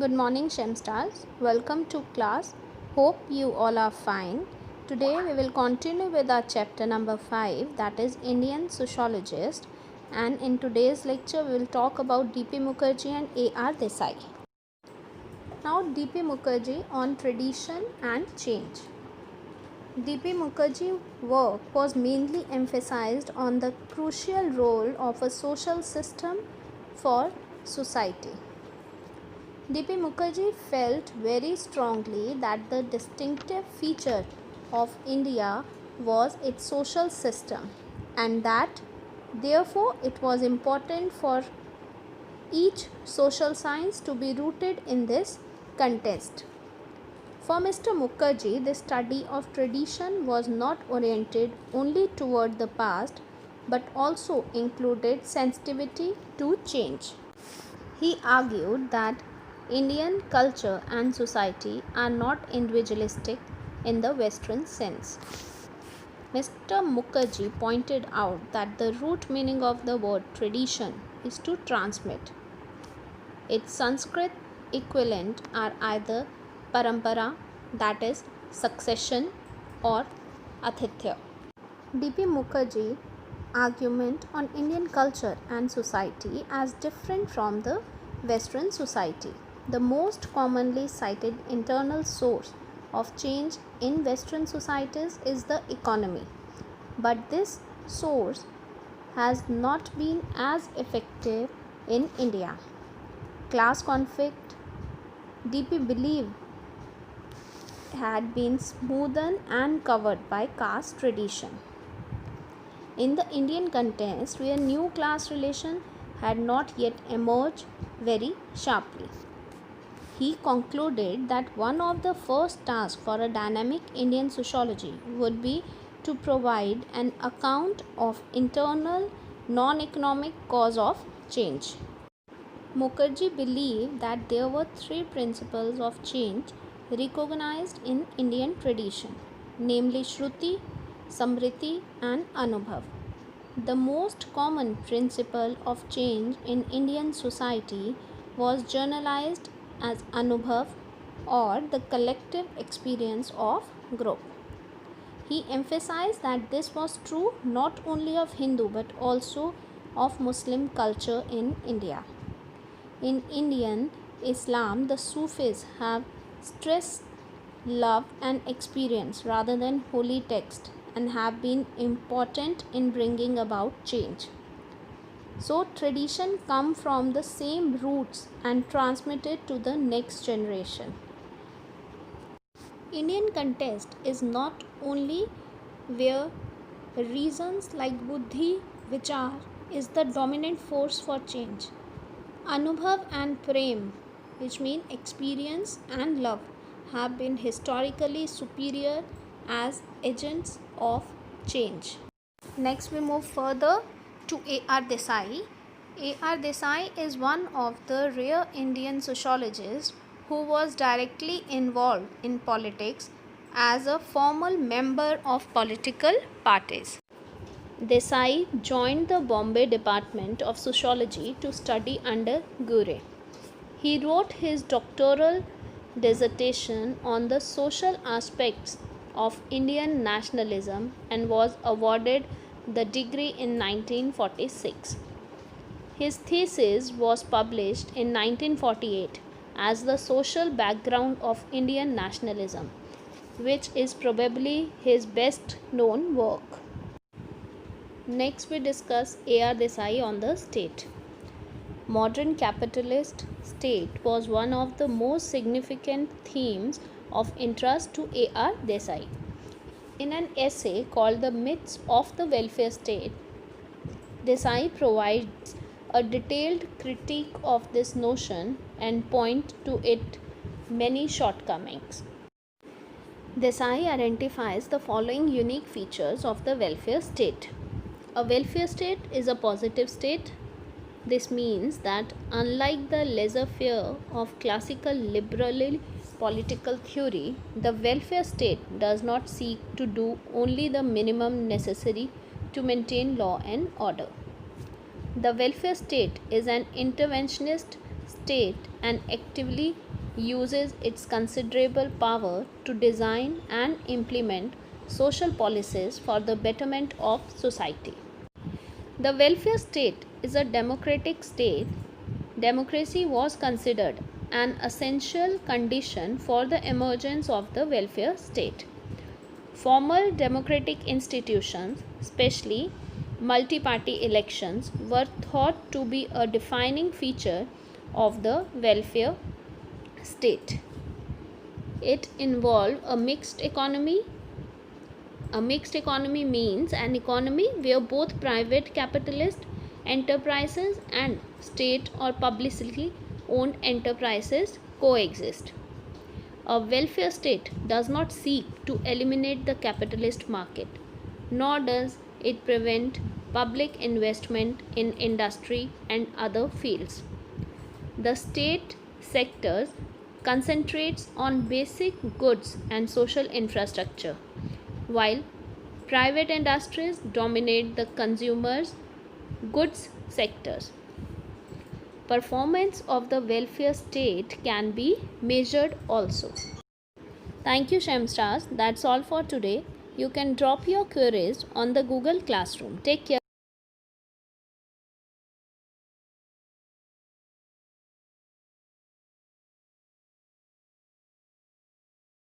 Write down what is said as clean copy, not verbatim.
Good morning, Shemstars. Welcome to class. Hope you all are fine. Today we will continue with our chapter number 5, that is Indian Sociologist. And in today's lecture we will talk about D.P. Mukherjee and A.R. Desai. Now D.P. Mukherjee on tradition and change. D.P. Mukherjee's work was mainly emphasized on the crucial role of a social system for society. D.P. Mukherjee felt very strongly that the distinctive feature of India was its social system, and that therefore it was important for each social science to be rooted in this context. For Mr. Mukherjee, the study of tradition was not oriented only toward the past but also included sensitivity to change. He argued that Indian culture and society are not individualistic in the Western sense. Mr. Mukherjee pointed out that the root meaning of the word tradition is to transmit. Its Sanskrit equivalent are either parampara, that is succession, or atithya. D.P. Mukherjee argument on Indian culture and society as different from the Western society. The most commonly cited internal source of change in Western societies is the economy, but this source has not been as effective in India. Class conflict, D.P. believed, had been smoothed and covered by caste tradition. In the Indian context, where new class relation had not yet emerged very sharply, he concluded that one of the first tasks for a dynamic Indian sociology would be to provide an account of internal non-economic cause of change. Mukherjee believed that there were three principles of change recognized in Indian tradition, namely Shruti, Samriti, and Anubhav. The most common principle of change in Indian society was generalized as Anubhav, or the collective experience of group. He emphasized that this was true not only of Hindu but also of Muslim culture in India. In Indian Islam, the Sufis have stressed love and experience rather than holy text and have been important in bringing about change. So tradition come from the same roots and transmitted to the next generation. Indian context is not only where reasons like buddhi, vichar is the dominant force for change. Anubhav and prem, which mean experience and love, have been historically superior as agents of change. Next, we move further to A.R. Desai. A.R. Desai is one of the rare Indian sociologists who was directly involved in politics as a formal member of political parties. Desai joined the Bombay Department of Sociology to study under Gure. He wrote his doctoral dissertation on the social aspects of Indian nationalism and was awarded the degree in 1946. His thesis was published in 1948 as The Social Background of Indian Nationalism, which is probably his best known work. Next, we discuss A.R. Desai on the state. Modern capitalist state was one of the most significant themes of interest to A.R. Desai. In an essay called The Myths of the Welfare State, Desai provides a detailed critique of this notion and points to its many shortcomings. Desai identifies the following unique features of the welfare state. A welfare state is a positive state. This means that unlike the laissez-faire of classical liberal political theory, the welfare state does not seek to do only the minimum necessary to maintain law and order. The welfare state is an interventionist state and actively uses its considerable power to design and implement social policies for the betterment of society. The welfare state is a democratic state. Democracy was considered an essential condition for the emergence of the welfare state. Formal democratic institutions, especially multi-party elections, were thought to be a defining feature of the welfare state. It involved a mixed economy. A mixed economy means an economy where both private capitalist enterprises and state or publicly owned enterprises coexist. A welfare state does not seek to eliminate the capitalist market, nor does it prevent public investment in industry and other fields. The state sector concentrates on basic goods and social infrastructure, while private industries dominate the consumers' goods sectors. Performance of the welfare state can be measured also. Thank you, Shemstars. That's all for today. You can drop your queries on the Google Classroom. Take care.